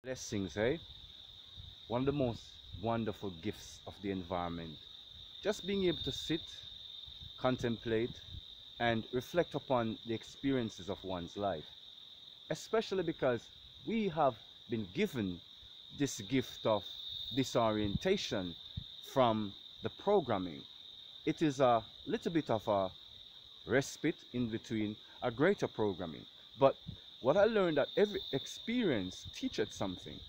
Blessings, eh? One of the most wonderful gifts of the environment. Just being able to sit, contemplate, and reflect upon the experiences of one's life. Especially because we have been given this gift of disorientation from the programming. It is a little bit of a respite in between a greater programming. But what I learned that every experience teaches something.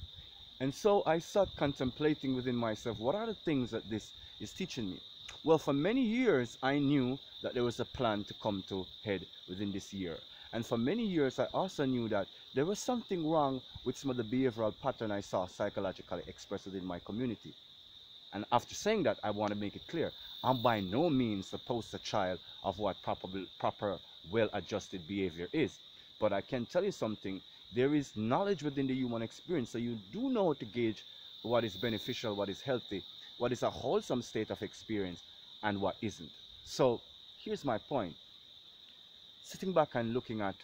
And so I start contemplating within myself, what are the things that this is teaching me? Well, for many years, I knew that there was a plan to come to head within this year. And for many years, I also knew that there was something wrong with some of the behavioral pattern I saw psychologically expressed within my community. And after saying that, I want to make it clear, I'm by no means the poster child of what proper well-adjusted behavior is. But I can tell you something, there is knowledge within the human experience, so you do know how to gauge what is beneficial, what is healthy, what is a wholesome state of experience, and what isn't. So here's my point. Sitting back and looking at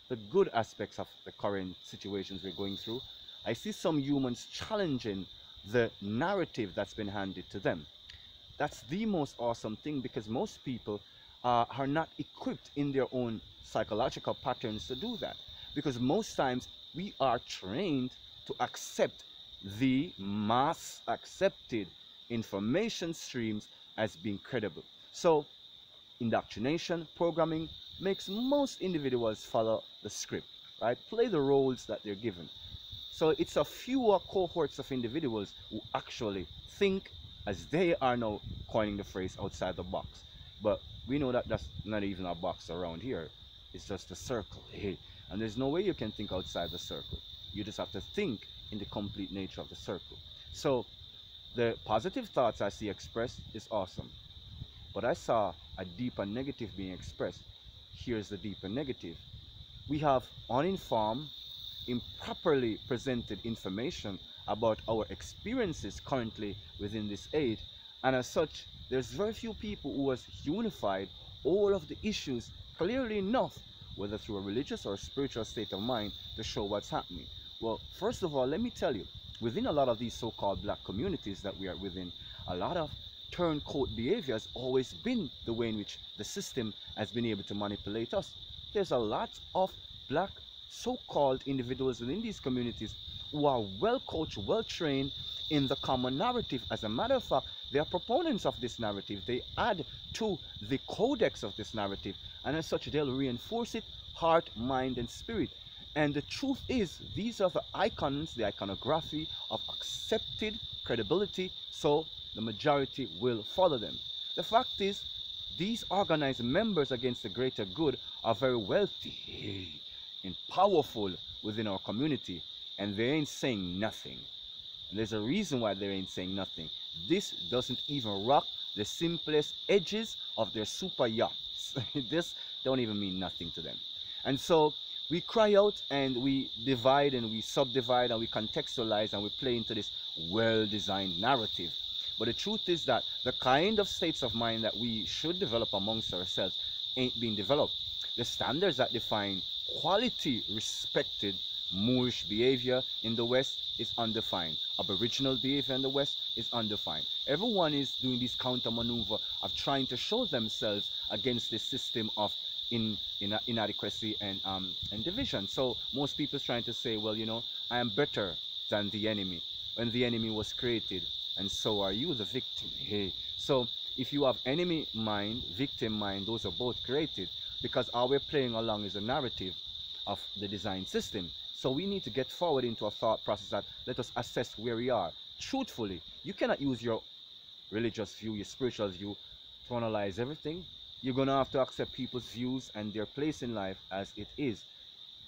the good aspects of the current situations we're going through, I see some humans challenging the narrative that's been handed to them. That's the most awesome thing, because most people are not equipped in their own psychological patterns to do that. Because most times we are trained to accept the mass accepted information streams as being credible. So indoctrination programming makes most individuals follow the script, right? Play the roles that they're given. So it's a fewer cohorts of individuals who actually think, as they are now coining the phrase, outside the box. But we know that that's not even a box around here. It's just a circle. Hey. And there's no way you can think outside the circle. You just have to think in the complete nature of the circle. So the positive thoughts I see expressed is awesome. But I saw a deeper negative being expressed. Here's the deeper negative. We have uninformed, improperly presented information about our experiences currently within this age, and as such there's very few people who has unified all of the issues clearly enough, whether through a religious or spiritual state of mind, to show what's happening. Well, first of all, let me tell you, within a lot of these so-called black communities that we are within, a lot of turncoat behavior has always been the way in which the system has been able to manipulate us. There's a lot of black so-called individuals within these communities who are well coached, well trained in the common narrative. As a matter of fact, they are proponents of this narrative. They add to the codex of this narrative, and as such they'll reinforce it, heart, mind, and spirit. And the truth is, these are the icons, the iconography of accepted credibility, so the majority will follow them. The fact is, these organized members against the greater good are very wealthy and powerful within our community, and they ain't saying nothing. And there's a reason why they ain't saying nothing. This doesn't even rock the simplest edges of their super yachts. This don't even mean nothing to them. And so we cry out and we divide and we subdivide and we contextualize and we play into this well-designed narrative. But the truth is that the kind of states of mind that we should develop amongst ourselves ain't being developed. The standards that define quality, respected Moorish behavior in the West is undefined. Aboriginal behavior in the West is undefined. Everyone is doing this counter maneuver of trying to show themselves against this system of inadequacy and division. So most people is trying to say, well, you know, I am better than the enemy when the enemy was created, and so are you, the victim. Hey. So if you have enemy mind, victim mind, those are both created, because all we're playing along is a narrative of the design system. So we need to get forward into a thought process that let us assess where we are. Truthfully, you cannot use your religious view, your spiritual view to analyze everything. You're going to have to accept people's views and their place in life as it is.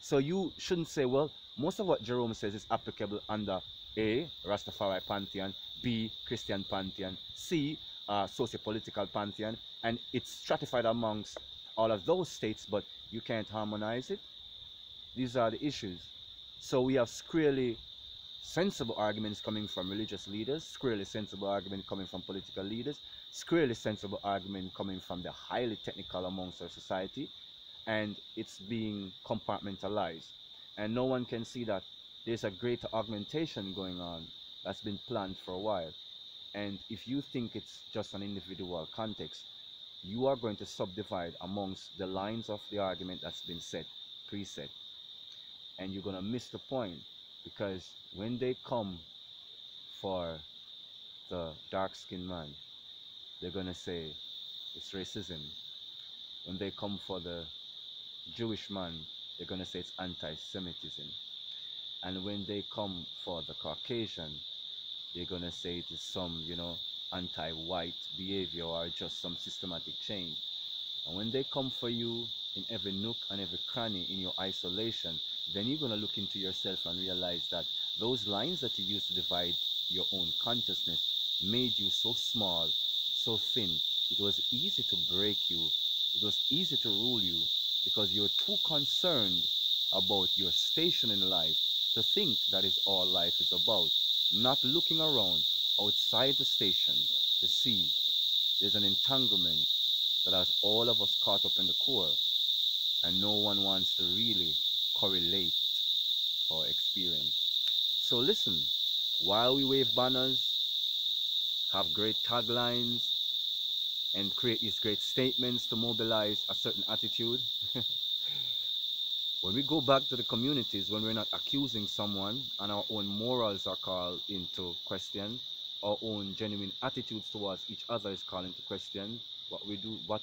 So you shouldn't say, well, most of what Jerome says is applicable under A, Rastafari pantheon, B, Christian pantheon, C, socio-political pantheon, and it's stratified amongst all of those states, but you can't harmonize it. These are the issues. So we have squarely sensible arguments coming from religious leaders, squarely sensible argument coming from political leaders, squarely sensible argument coming from the highly technical amongst our society, and it's being compartmentalized. And no one can see that there's a greater augmentation going on that's been planned for a while. And if you think it's just an individual context, you are going to subdivide amongst the lines of the argument that's been set, preset, and you're going to miss the point, because when they come for the dark-skinned man, they're going to say it's racism. When they come for the Jewish man, they're going to say it's anti-Semitism. And when they come for the Caucasian, they're going to say it is some, anti-white behavior or just some systematic change. And when they come for you in every nook and every cranny in your isolation, then you're going to look into yourself and realize that those lines that you used to divide your own consciousness made you so small, so thin. It was easy to break you. It was easy to rule you, because you're too concerned about your station in life to think that is all life is about. Not looking around outside the station to see there's an entanglement that has all of us caught up in the core, and no one wants to really correlate or experience. So listen, while we wave banners, have great taglines, and create these great statements to mobilize a certain attitude, when we go back to the communities, when we're not accusing someone and our own morals are called into question, our own genuine attitudes towards each other is called into question, what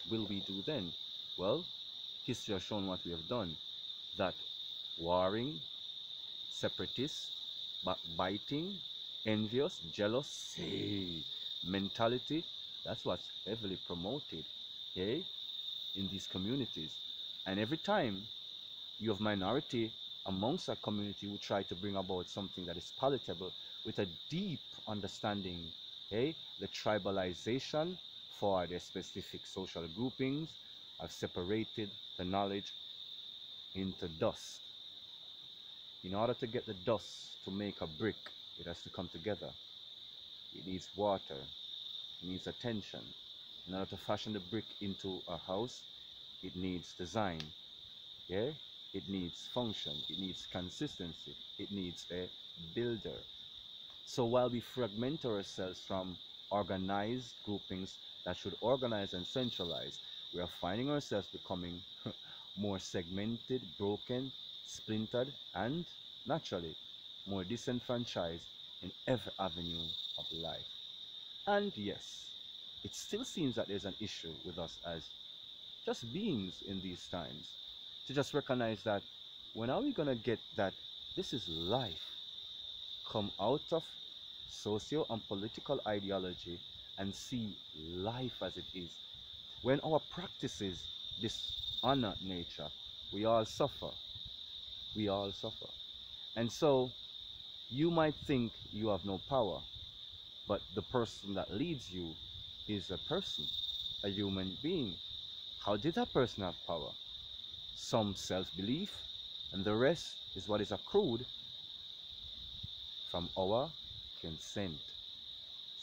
will we do then? Well, history has shown what we have done. That warring, separatist, backbiting, envious, jealous mentality, that's what's heavily promoted, okay, in these communities. And every time you have minority amongst a community who try to bring about something that is palatable with a deep understanding, okay, the tribalization for their specific social groupings have separated the knowledge into dust. In order to get the dust to make a brick, it has to come together. It needs water, it needs attention. In order to fashion the brick into a house, it needs design. Yeah? It needs function, it needs consistency, it needs a builder. So while we fragment ourselves from organized groupings that should organize and centralize, we are finding ourselves becoming more segmented, broken, splintered, and naturally more disenfranchised in every avenue of life. And yes, it still seems that there's an issue with us as just beings in these times, to just recognize that when are we going to get that this is life, come out of socio and political ideology and see life as it is. When our practices dishonor nature, we all suffer. We all suffer. And so you might think you have no power, but the person that leads you is a person, a human being. How did that person have power? Some self-belief, and the rest is what is accrued from our consent.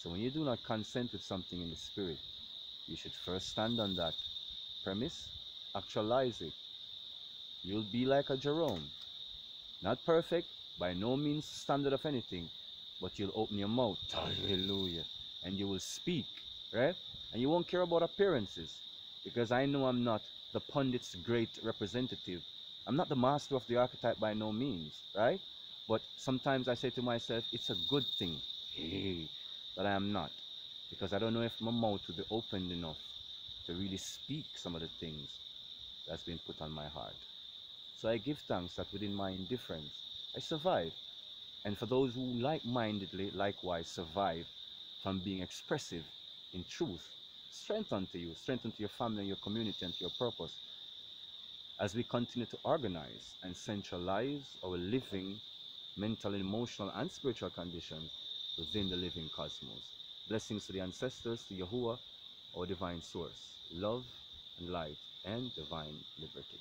So when you do not consent with something in the spirit, you should first stand on that premise, actualize it. You'll be like a Jerome. Not perfect, by no means standard of anything, but you'll open your mouth, hallelujah, and you will speak, right? And you won't care about appearances, because I know I'm not the pundit's great representative. I'm not the master of the archetype by no means, right? But sometimes I say to myself, it's a good thing that I am not, because I don't know if my mouth will be opened enough to really speak some of the things that's been put on my heart. So I give thanks that within my indifference, I survive. And for those who like-mindedly likewise survive from being expressive in truth, strength unto you, strength unto your family and your community and to your purpose, as we continue to organize and centralize our living mental, emotional, and spiritual conditions within the living cosmos. Blessings to the ancestors, to Yahuwah, our divine source, love and light and divine liberty.